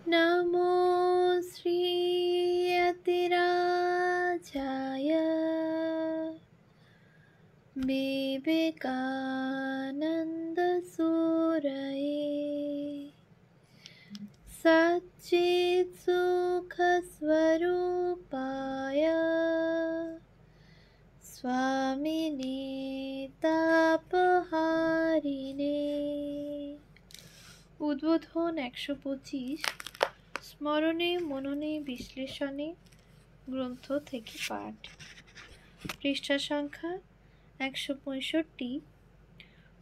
नमो श्रीयतिराजाय विवेकानन्दसूरये सच्चित्सुखस्वरूपाय स्वामिने तापहारिणे। উদ্বোধন ১২৫ স্মরণে মননে বিশ্লেষণে গ্রন্থ থেকে পাঠ। পৃষ্ঠা সংখ্যা ১৬৫।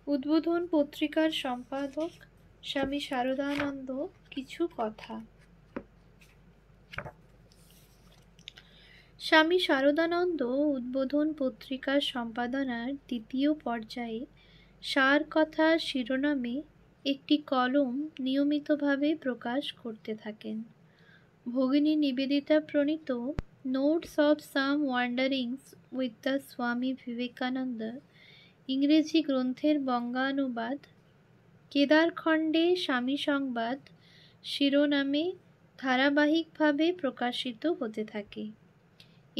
উদ্বোধন পত্রিকার সম্পাদক স্বামী শারদানন্দ কিছু কথা। স্বামী শারদানন্দ উদ্বোধন পত্রিকার সম্পাদনার দ্বিতীয় পর্যায়ে সার কথা শিরোনামে একটি কলম নিয়মিতভাবে প্রকাশ করতে থাকেন। ভগিনী নিবেদিতা প্রণীত notes of some wanderings with the Swami Vivekananda ইংরেজি গ্রন্থের বঙ্গানুবাদ কেদারখণ্ডে স্বামী সংবাদ শিরোনামে ধারাবাহিকভাবে প্রকাশিত হতে থাকে।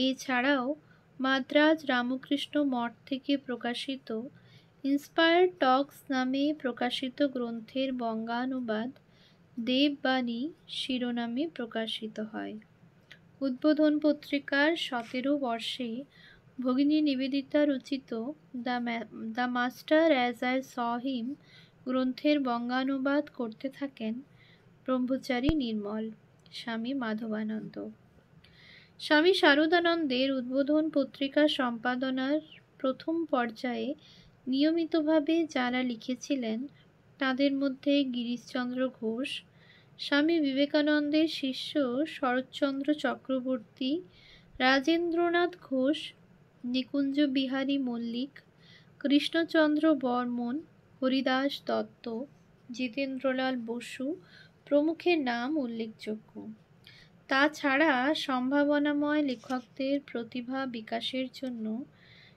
এছাড়াও মাদ্রাজ রামকৃষ্ণ মঠ থেকে প্রকাশিত ইন্সপায়ার্ড টকস নামে প্রকাশিত গ্রন্থের বঙ্গানুবাদ দেববাণী শিরোনামে প্রকাশিত হয়। উদ্বোধন পত্রিকার ১৭ বর্ষে ভগিনী নিবেদিতা রচিত the master as I saw him গ্রন্থের বঙ্গানুবাদ করতে থাকেন ব্রহ্মচারী নির্মল স্বামী মাধবানন্দ। স্বামী শারদানন্দের উদ্বোধন পত্রিকা সম্পাদনার প্রথম পর্যায়ে নিয়মিতভাবে যারা লিখেছিলেন তাদের মধ্যে গিরিশচন্দ্র ঘোষ, স্বামী বিবেকানন্দের শিষ্য শরৎচন্দ্র চক্রবর্তী, রাজেন্দ্রনাথ ঘোষ, নিকুঞ্জ বিহারী মল্লিক, কৃষ্ণচন্দ্র বর্মন, হরিদাস দত্ত, জিতেন্দ্রলাল বসু প্রমুখের নাম উল্লেখযোগ্য। তাছাড়া সম্ভাবনাময় লেখকদের প্রতিভা বিকাশের জন্য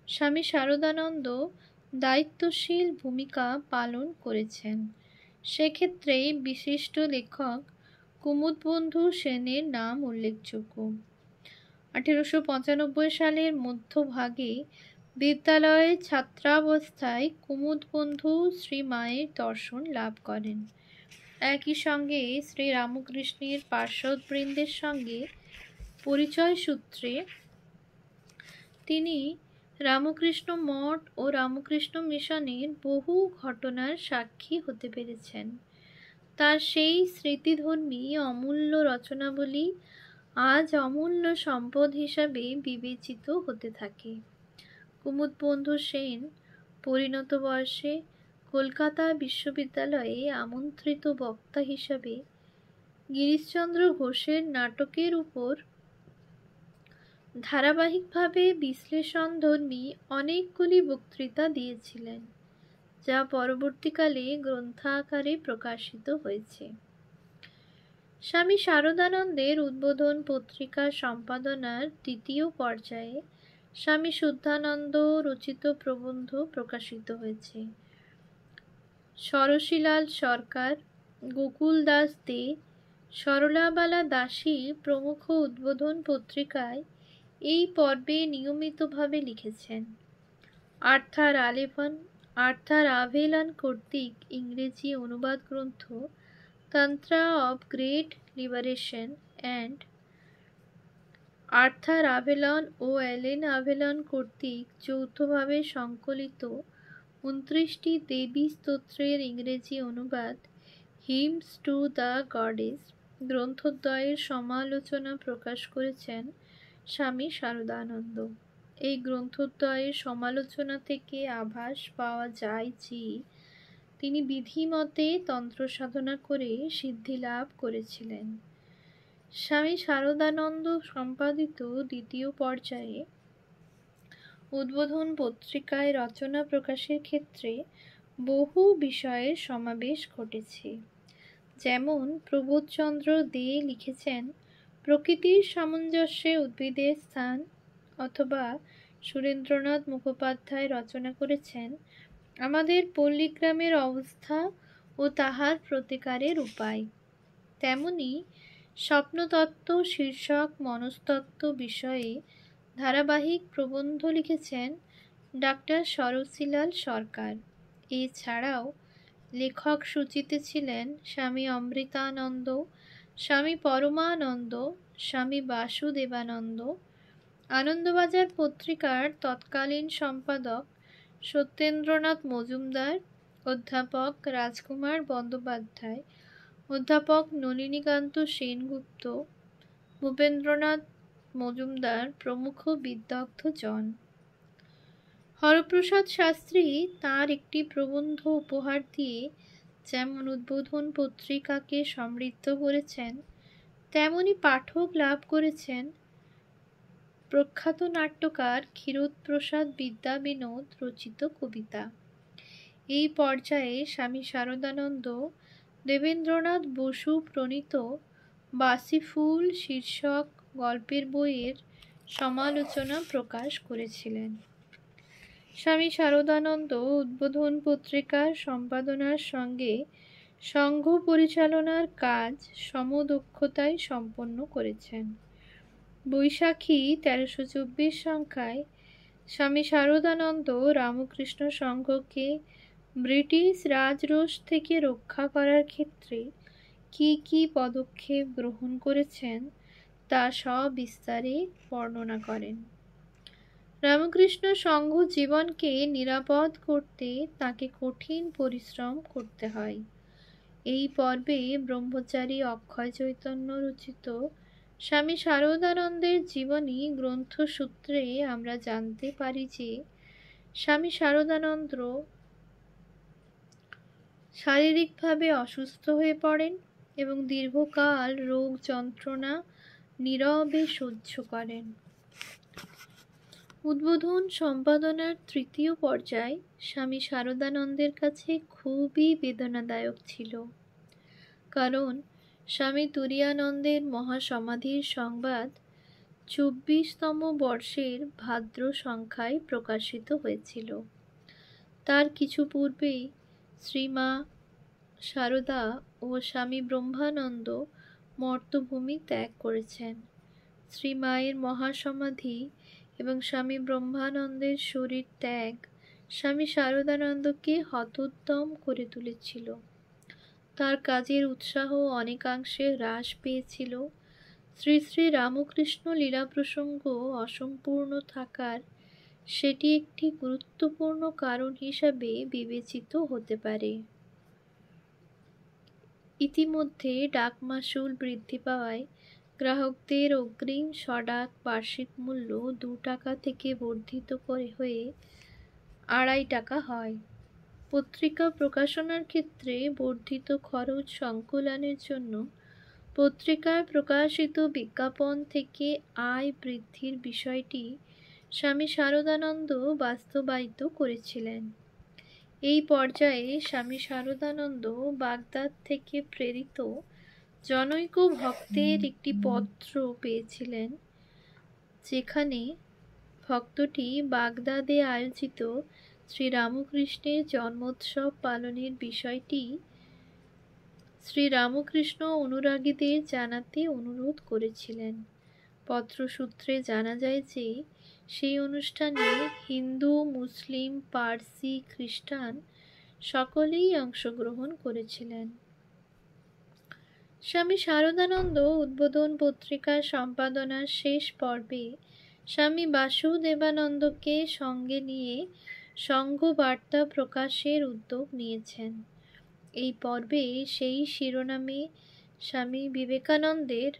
স্বামী শারদানন্দ দায়িত্বশীল ভূমিকা পালন করেছেন। সেক্ষেত্রে বিশিষ্ট লেখক কুমুদবন্ধু সেনের নাম উল্লেখযোগ্য। ১৮৯৫ সালের মধ্যভাগে বিদ্যালয়ে ছাত্রাবস্থায় কুমুদবন্ধু শ্রীমায়ের দর্শন লাভ করেন। একই সঙ্গে শ্রী রামকৃষ্ণের পার্ষদবৃন্দের সঙ্গে পরিচয় সূত্রে তিনি রামকৃষ্ণ মঠ ও রামকৃষ্ণ মিশনের বহু ঘটনার সাক্ষী হতে পেরেছেন। তার সেই স্মৃতিধর্মী অমূল্য রচনাবলী আজ অমূল্য সম্পদ হিসাবে বিবেচিত হতে থাকে। কুমুদবন্ধু সেন পরিণত বয়সে কলকাতা বিশ্ববিদ্যালয়ে আমন্ত্রিত বক্তা হিসাবে গিরিশচন্দ্র ঘোষের নাটকের উপর ধারাবাহিকভাবে বিশ্লেষণধর্মী অনেকগুলি বক্তৃতা দিয়েছিলেন, যা পরবর্তীকালে গ্রন্থাকারে প্রকাশিত হয়েছে। স্বামী শারদানন্দের উদ্বোধন পত্রিকা সম্পাদনার দ্বিতীয় পর্যায়ে স্বামী শুদ্ধানন্দ রচিত প্রবন্ধ প্রকাশিত হয়েছে। ষড়শীলাল সরকার, গোকুল দাস দে, সরলাবালা দাসী প্রমুখ উদ্বোধন পত্রিকায় এই পর্বে নিয়মিতভাবে লিখেছেন। আর্থার আভেলান কর্তৃক ইংরেজি অনুবাদ গ্রন্থ Tantra of great liberation and Arthur Avalon ও এলেন আভেলন কর্তৃক যৌথভাবে সংকলিত ২৯টি দেবী স্তোত্রের ইংরেজি অনুবাদ হিমস টু দ্য গডেস গ্রন্থদ্বয়ের সমালোচনা প্রকাশ করেছেন স্বামী শারদানন্দ। এই গ্রন্থদ্বয়ের সমালোচনা থেকে আভাস পাওয়া যায় যে তিনি বিধিমতে তন্ত্র সাধনা করে সিদ্ধি লাভ করেছিলেন। স্বামী শারদানন্দ সম্পাদিত দ্বিতীয় পর্যায়ে উদ্বোধন পত্রিকায় রচনা প্রকাশের ক্ষেত্রে বহু বিষয়ের সমাবেশ ঘটেছে। যেমন প্রবোধচন্দ্র দে লিখেছেন প্রকৃতির সামঞ্জস্যে উদ্ভিদের স্থান, অথবা সুরেন্দ্রনাথ মুখোপাধ্যায় রচনা করেছেন আমাদের পল্লীগ্রামের অবস্থা ও তাহার প্রতিকারের উপায়। তেমনি স্বপ্নতত্ত্ব শীর্ষক মনস্তত্ত্ব বিষয়ে ধারাবাহিক প্রবন্ধ লিখেছেন ডাক্তার সরসীলাল সরকার। এছাড়াও লেখক সূচিতে ছিলেন স্বামী অমৃতানন্দ, স্বামী পরমানন্দ, স্বামী বাসুদেবানন্দ। আনন্দবাজার পত্রিকার তৎকালীন সম্পাদক সত্যেন্দ্রনাথ মজুমদার, অধ্যাপক রাজকুমার বন্দ্যোপাধ্যায়, অধ্যাপক নলিনীকান্ত সেনগুপ্ত, ভূপেন্দ্রনাথ মজুমদার প্রমুখ বিদগ্ধজন। হরপ্রসাদ শাস্ত্রী তাঁর একটি প্রবন্ধ উপহার দিয়ে যেমন উদ্বোধন পত্রিকাকে সমৃদ্ধ করেছেন, তেমনি পাঠক লাভ করেছেন প্রখ্যাত নাট্যকার ক্ষীরোদপ্রসাদ বিদ্যাবিনোদ রচিত কবিতা। এই পর্যায়ে স্বামী শারদানন্দ দেবেন্দ্রনাথ বসু প্রণীত বাসিফুল শীর্ষক গল্পের বইয়ের সমালোচনা প্রকাশ করেছিলেন। স্বামী শারদানন্দ উদ্বোধন পত্রিকার সম্পাদনার সঙ্গে সংঘ পরিচালনার কাজ সমদক্ষতায় সম্পন্ন করেছেন। বৈশাখী 1324 সংখ্যায় স্বামী শারদানন্দ রামকৃষ্ণ সংঘকে ব্রিটিশ রাজরোষ থেকে রক্ষা করার ক্ষেত্রে কি কি পদক্ষেপ গ্রহণ করেছেন তা সবিস্তারে বর্ণনা করেন। রামকৃষ্ণ সংঘ জীবনকে নিরাপদ করতে তাকে কঠিন পরিশ্রম করতে হয়। এই পর্বে ব্রহ্মচারী অক্ষয় চৈতন্য রচিত স্বামী শারদানন্দের জীবনী গ্রন্থ সূত্রে আমরা জানতে পারি যে স্বামী শারদানন্দ শারীরিকভাবে অসুস্থ হয়ে পড়েন এবং দীর্ঘকাল রোগ যন্ত্রণা নীরবে সহ্য করেন। উদ্বোধন সম্পাদনার তৃতীয় পর্যায় স্বামী শারদানন্দের কাছে খুবই বেদনাদায়ক ছিল, কারণ স্বামী তুরীয়ানন্দের মহাসমাধির সংবাদ 24তম বর্ষের ভাদ্র সংখ্যায় প্রকাশিত হয়েছিল। তার কিছু পূর্বেই শ্রীমা শারদা ও স্বামী ব্রহ্মানন্দ মর্তভূমি ত্যাগ করেছেন। শ্রীমায়ের মহাসমাধি এবং স্বামী ব্রহ্মানন্দের শরীর ত্যাগ স্বামী শারদানন্দকে হতোদ্যম করে তুলেছিল। তার কাজের উৎসাহ অনেকাংশে হ্রাস পেয়েছিল। শ্রী শ্রী রামকৃষ্ণ লীলা প্রসঙ্গ অসম্পূর্ণ থাকার সেটি একটি গুরুত্বপূর্ণ কারণ হিসাবে বিবেচিত হতে পারে। ইতিমধ্যে ডাক মাশুল বৃদ্ধি পাওয়ায় গ্রাহকদের অগ্রিম সডাক বার্ষিক মূল্য 2 টাকা থেকে বর্ধিত হয়ে 2.5 টাকা হয়। পত্রিকা প্রকাশনার ক্ষেত্রে বর্ধিত খরচ সংকুলানের জন্য পত্রিকায় প্রকাশিত বিজ্ঞাপন থেকে আয় বৃদ্ধির বিষয়টি স্বামী শারদানন্দ বাস্তবায়িত করেছিলেন। এই পর্যায়ে স্বামী শারদানন্দ বাগদাদ থেকে প্রেরিত জনৈক ভক্তের একটি পত্র পেয়েছিলেন, যেখানে ভক্তটি বাগদাদে আয়োজিত শ্রীরামকৃষ্ণের জন্মোৎসব পালনের বিষয়টি শ্রীরামকৃষ্ণ অনুরাগীদের জানাতে অনুরোধ করেছিলেন। পত্রসূত্রে জানা যায় যে সেই অনুষ্ঠানে হিন্দু, মুসলিম, পার্সি, খ্রিস্টান সকলেই অংশগ্রহণ করেছিলেন। স্বামী শারদানন্দ উদ্বোধন পত্রিকার সম্পাদনার শেষ পর্বে স্বামী বাসুদেবানন্দকে সঙ্গে নিয়ে সংঘ বার্তা প্রকাশের উদ্যোগ নিয়েছেন। এই পর্বে সেই শিরোনামে স্বামী বিবেকানন্দের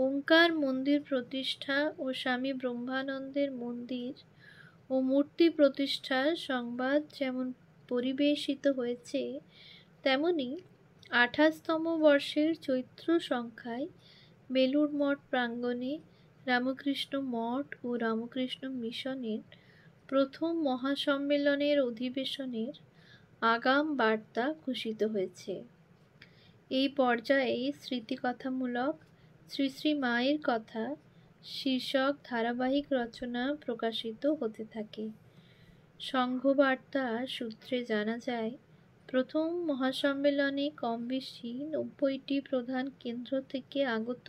ওঙ্কার মন্দির প্রতিষ্ঠা ও স্বামী ব্রহ্মানন্দের মন্দির ও মূর্তি প্রতিষ্ঠার সংবাদ যেমন পরিবেশিত হয়েছে, তেমনি 28তম বর্ষের চৈত্র সংখ্যায় বেলুড় মঠ প্রাঙ্গণে রামকৃষ্ণ মঠ ও রামকৃষ্ণ মিশনের প্রথম মহাসম্মেলনের অধিবেশনের আগাম বার্তা ঘোষিত হয়েছে। এই পর্যায়ে স্মৃতিকথামূলক শ্রী শ্রী মায়ের কথা শীর্ষক ধারাবাহিক রচনা প্রকাশিত হতে থাকে। সংঘবার্তা সূত্রে জানা যায়, প্রথম মহাসম্মেলনে কম বেশি ৯০টি প্রধান কেন্দ্র থেকে আগত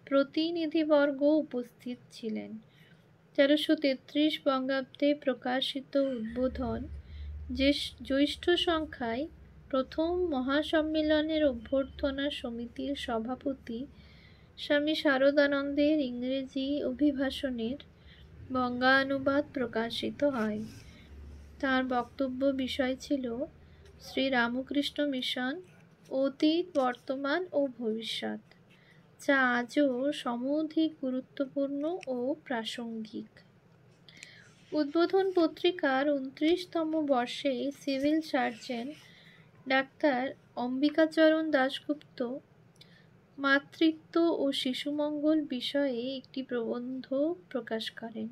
প্রতিনিধিবর্গ উপস্থিত ছিলেন। ১৩৩৩ বঙ্গাব্দে প্রকাশিত উদ্বোধন জ্যৈষ্ঠ সংখ্যায় প্রথম মহাসম্মেলনের অভ্যর্থনা সমিতির সভাপতি স্বামী শারদানন্দের ইংরেজি অভিভাষণের বঙ্গানুবাদ প্রকাশিত হয়। তার বক্তব্য বিষয় ছিল শ্রীরামকৃষ্ণ মিশন, অতীত, বর্তমান ও ভবিষ্যৎ, যা আজও সমধিক গুরুত্বপূর্ণ ও প্রাসঙ্গিক। উদ্বোধন পত্রিকার ২৯তম বর্ষে civil surgeon doctor Ambikacharan Dasgupta মাতৃত্ব ও শিশুমঙ্গল বিষয়ে একটি প্রবন্ধ প্রকাশ করেন।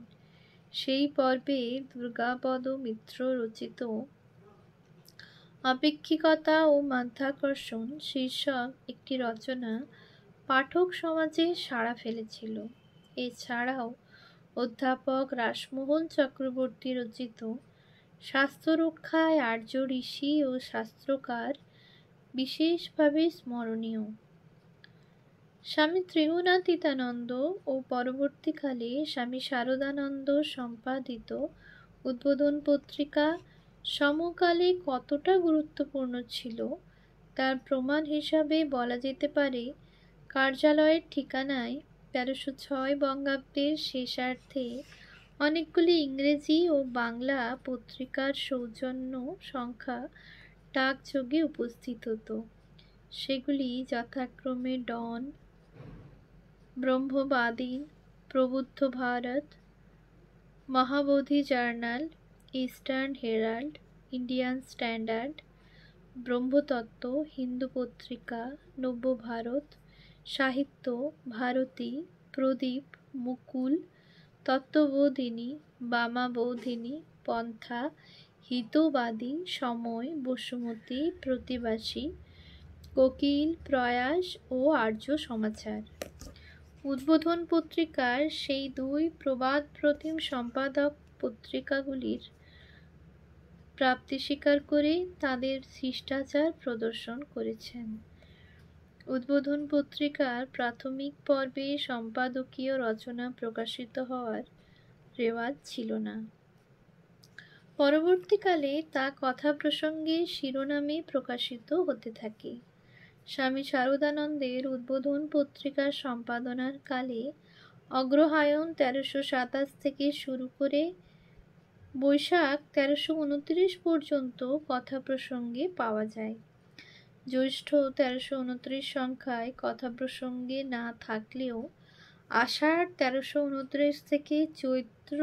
সেই পর্বে দুর্গাপদ মিত্র রচিত আপেক্ষিকতা ও মাধ্যাকর্ষণ শীর্ষক একটি রচনা পাঠক সমাজে সাড়া ফেলেছিল। এছাড়াও অধ্যাপক রাসমোহন চক্রবর্তী রচিত স্বাস্থ্যরক্ষায় আর্য ঋষি ও শাস্ত্রকার বিশেষভাবে স্মরণীয়। স্বামী ত্রিগুণাতীতানন্দ ও পরবর্তীকালে স্বামী শারদানন্দ সম্পাদিত উদ্বোধন পত্রিকা সমকালে কতটা গুরুত্বপূর্ণ ছিল তার প্রমাণ হিসাবে বলা যেতে পারে কার্যালয়ের ঠিকানায় ১৩০৬ বঙ্গাব্দের শেষার্ধে অনেকগুলি ইংরেজি ও বাংলা পত্রিকার সৌজন্য সংখ্যা ডাকযোগে উপস্থিত হতো। সেগুলি যথাক্রমে Dawn, Brahmavadin, Prabuddha Bharata, Mahabodhi journal, Eastern Herald, Indian Standard, Brahmatattva, Hindu Patrika, Nabyabharat, সাহিত্য, ভারতী, প্রদীপ, মুকুল, তত্ত্ববোধিনী, বামাবোধিনী, পন্থা, হিতবাদী, সময়, বসুমতী, প্রতিবাসী, কোকিল, প্রয়াস ও আর্য সমাচার। উদ্বোধন পত্রিকার সেই দুই প্রবাদপ্রতিম সম্পাদক পত্রিকাগুলির প্রাপ্তি স্বীকার করে তাদের শিষ্টাচার প্রদর্শন করেছেন। উদ্বোধন পত্রিকার প্রাথমিক পর্বে সম্পাদকীয় রচনা প্রকাশিত হওয়ার রেওয়াজ ছিল না। পরবর্তীকালে তা কথা প্রসঙ্গে শিরোনামে প্রকাশিত হতে থাকে। স্বামী শারদানন্দের উদ্বোধন পত্রিকার সম্পাদনার কালে অগ্রহায়ণ ১৩২৭ থেকে শুরু করে বৈশাখ ১৩২৯ পর্যন্ত কথা প্রসঙ্গে পাওয়া যায়। জ্যৈষ্ঠ ১৩২৯ সংখ্যায় কথা প্রসঙ্গে না থাকলেও আষাঢ় ১৩২৯ থেকে চৈত্র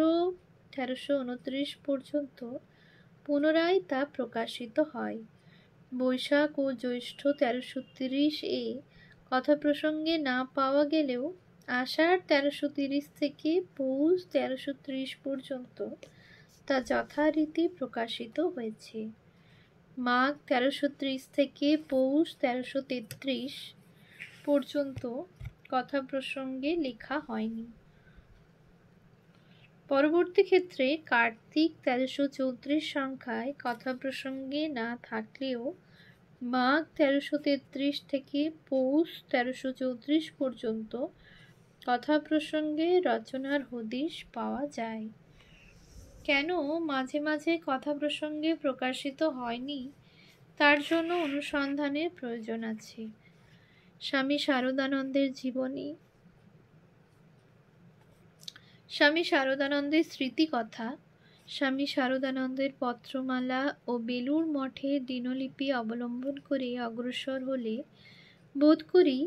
১৩২৯ পর্যন্ত পুনরায় তা প্রকাশিত হয়। বৈশাখ ও জ্যৈষ্ঠ ১৩৩০ এ কথা প্রসঙ্গে না পাওয়া গেলেও আষাঢ় ১৩৩০ থেকে পৌষ ১৩৩০ পর্যন্ত তা যথারীতি প্রকাশিত হয়েছে। মাঘ ১৩৩০ থেকে পৌষ ১৩৩৩ পর্যন্ত কথা প্রসঙ্গে লেখা হয়নি। পরবর্তী ক্ষেত্রে কার্তিক ১৩৩৪ সংখ্যায় কথা প্রসঙ্গে না থাকলেও মাঘ ১৩৩৩ থেকে পৌষ ১৩৩৪ পর্যন্ত কথা প্রসঙ্গে রচনার হদিশ পাওয়া যায়। কেন মাঝে মাঝে কথা প্রসঙ্গে প্রকাশিত হয়নি তার জন্য অনুসন্ধানের প্রয়োজন আছে। স্বামী শারদানন্দের জীবনী, স্বামী শারদানন্দের স্মৃতিকথা, স্বামী শারদানন্দের পত্রমালা ও বেলুড় মঠের দিনলিপি অবলম্বন করে অগ্রসর হলে বোধ করি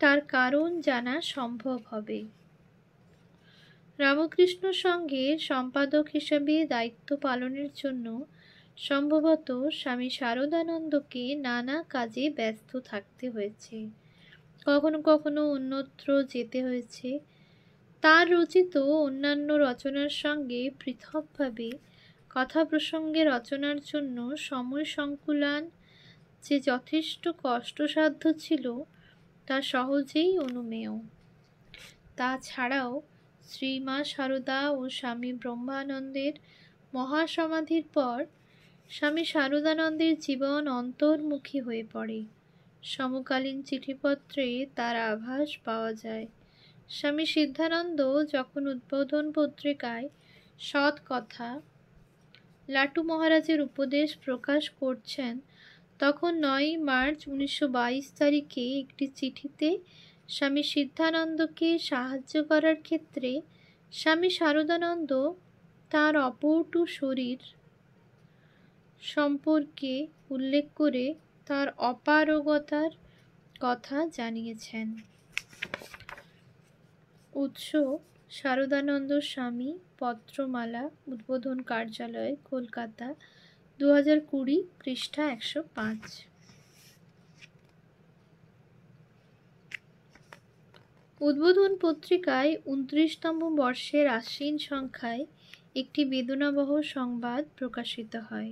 তার কারণ জানা সম্ভব হবে। রামকৃষ্ণ সংঘের সম্পাদক হিসেবে দায়িত্ব পালনের জন্য সম্ভবত স্বামী শারদানন্দকে নানা কাজে ব্যস্ত থাকতে হয়েছে, কখনো কখনো অন্যত্র যেতে হয়েছে। তার রচিত অন্যান্য রচনার সঙ্গে পৃথকভাবে কথা প্রসঙ্গে রচনার জন্য সময় সংকুলান যে যথেষ্ট কষ্টসাধ্য ছিল তা সহজেই অনুমেয়। তাছাড়াও শ্রীমা সারদা ও স্বামী ব্রহ্মানন্দের মহাসমাধির পর স্বামী শারদানন্দের জীবন অন্তর্মুখী হয়ে পড়ে। সমকালীন চিঠিপত্রে তার আভাস পাওয়া যায়। স্বামী সিদ্ধানন্দ যখন উদ্বোধন পত্রিকায় সৎ কথা, লাটু মহারাজের উপদেশ প্রকাশ করছেন, তখন 9 মার্চ 1922 তারিখে একটি চিঠিতে স্বামী সিদ্ধানন্দকে সাহায্য করার ক্ষেত্রে স্বামী শারদানন্দ তার অপটু শরীর সম্পর্কে উল্লেখ করে তার অপারগতার কথা জানিয়েছেন। উৎস: শারদানন্দ স্বামী, পত্রমালা, উদ্বোধন কার্যালয়, কলকাতা, 2020, পৃষ্ঠা 105। উদ্বোধন পত্রিকায় 29তম বর্ষের আশ্বিন সংখ্যায় একটি বেদনাবহ সংবাদ প্রকাশিত হয়।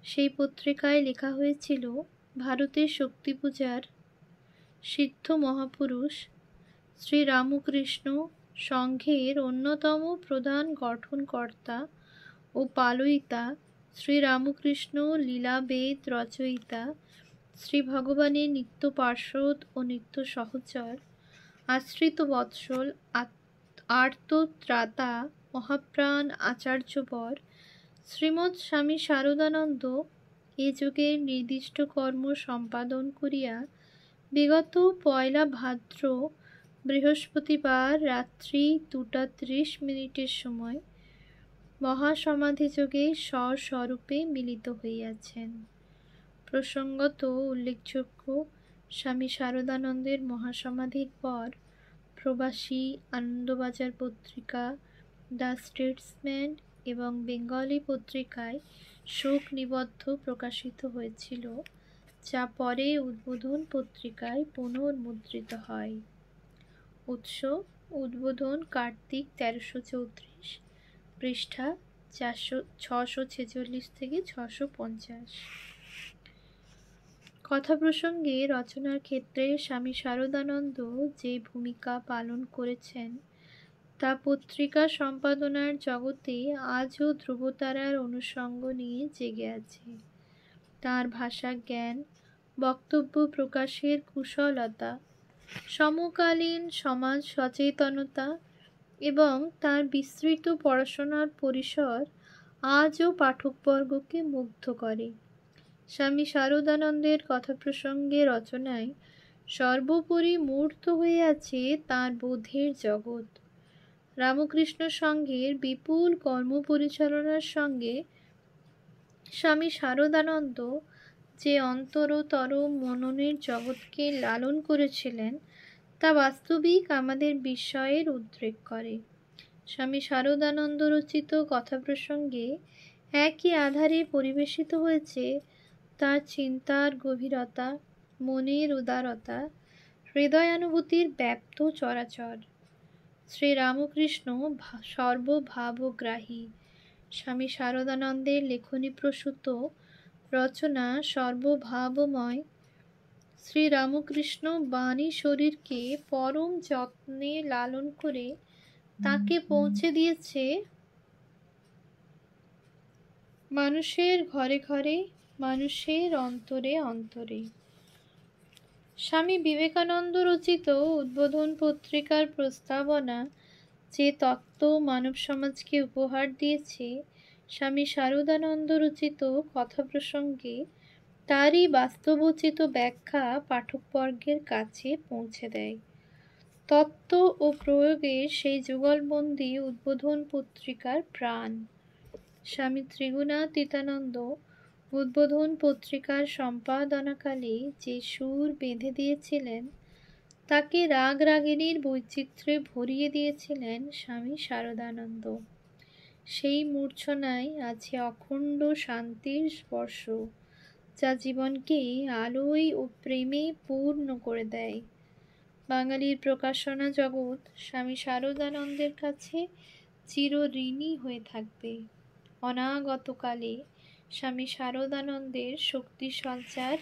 সেই পত্রিকায় লেখা হয়েছিল, ভারতের শক্তি পূজার সিদ্ধ মহাপুরুষ শ্রী রামকৃষ্ণ সংঘের অন্যতম প্রধান গঠনকর্তা ও পালয়িতা শ্রী রামকৃষ্ণ লীলাবেদ রচয়িতা, শ্রী ভগবানের নিত্য পার্ষদ ও নিত্য সহচর, আশ্রিত বৎসল, আর্তত্রাতা, মহাপ্রাণ আচার্যবর শ্রীমৎ স্বামী শারদানন্দ এ যুগের নির্দিষ্ট কর্ম সম্পাদন করিয়া বিগত 1 ভাদ্র বৃহস্পতিবার রাত্রি 2:30 সময় মহাসমাধিযোগে স্বস্বরূপে মিলিত হইয়াছেন। প্রসঙ্গত উল্লেখযোগ্য, স্বামী শারদানন্দের মহাসমাধির পর প্রবাসী, আনন্দবাজার পত্রিকা, দ্য স্টেটসম্যান এবং বেঙ্গলি পত্রিকায় শোক নিবদ্ধ প্রকাশিত হয়েছিল, যা পরে উদ্বোধন পত্রিকায় পুনর্মুদ্রিত হয়। উৎস: উদ্বোধন, কার্তিক 1334, পৃষ্ঠা 646 থেকে 650। কথা প্রসঙ্গে রচনার ক্ষেত্রে স্বামী শারদানন্দ যে ভূমিকা পালন করেছেন তা পত্রিকা সম্পাদনার জগতে আজও ধ্রুবতারার অনুষঙ্গ নিয়ে জেগে আছে। তাঁর ভাষা জ্ঞান, বক্তব্য প্রকাশের কুশলতা, সমকালীন সমাজ সচেতনতা এবং তাঁর বিস্তৃত পড়াশোনার পরিসর আজও পাঠকবর্গকে মুগ্ধ করে। স্বামী শারদানন্দের কথা প্রসঙ্গে রচনায় সর্বোপরি মূর্ত হয়ে আছে তাঁর বোধের জগৎ। রামকৃষ্ণ সংঘের বিপুল কর্ম পরিচালনার সঙ্গে স্বামী শারদানন্দ যে অন্তরতর মননের জগৎকে লালন করেছিলেন তা বাস্তবিক আমাদের বিস্ময়ের উদ্রেক করে। স্বামী শারদানন্দ রচিত কথা প্রসঙ্গে একই আধারে পরিবেশিত হয়েছে তার চিন্তার গভীরতা, মনের উদারতা, হৃদয়ানুভূতির ব্যাপ্ত চরাচর। শ্রী রামকৃষ্ণ সর্বভাবগ্রাহী। স্বামী শারদানন্দের লেখনীপ্রসূত রচনা সর্বভাবময়। শ্রী রামকৃষ্ণ বাণী শরীরকে পরম যত্নে লালন করে তাকে পৌঁছে দিয়েছে মানুষের ঘরে ঘরে, মানুষের অন্তরে অন্তরে। স্বামী বিবেকানন্দ রচিত উদ্বোধন পত্রিকার প্রস্তাবনা যে তত্ত্ব মানব সমাজকে উপহার দিয়েছে, স্বামী শারদানন্দ রচিত কথা প্রসঙ্গে তারই বাস্তবোচিত ব্যাখ্যা পাঠকবর্গের কাছে পৌঁছে দেয়। তত্ত্ব ও প্রয়োগের সেই যুগলবন্দী উদ্বোধন পত্রিকার প্রাণ। স্বামী ত্রিগুণাতীতানন্দ উদ্বোধন পত্রিকার সম্পাদনাকালে যে সুর বেঁধে দিয়েছিলেন তাকে রাগ রাগিণীর বৈচিত্র্যে ভরিয়ে দিয়েছিলেন স্বামী শারদানন্দ। সেই মূর্ছনায় আছে অখণ্ড শান্তির স্পর্শ, যা জীবনকে আলোয় ও প্রেমে পূর্ণ করে দেয়। বাঙালির প্রকাশনা জগৎ স্বামী শারদানন্দের কাছে চিরঋণী হয়ে থাকবে। অনাগতকালে স্বামী শারদানন্দের শক্তি সঞ্চার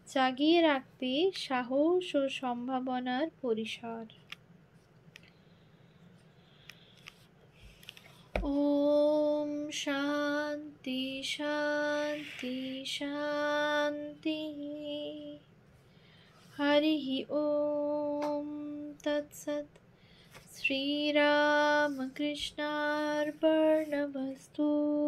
জাগিয়ে রাখবে সাহস ও সম্ভাবনার পরিসর। ॐ शान्ति शान्ति शान्तिः। हरिः ॐ तत्सत्। श्रीरामकृष्णार्पणमस्तु।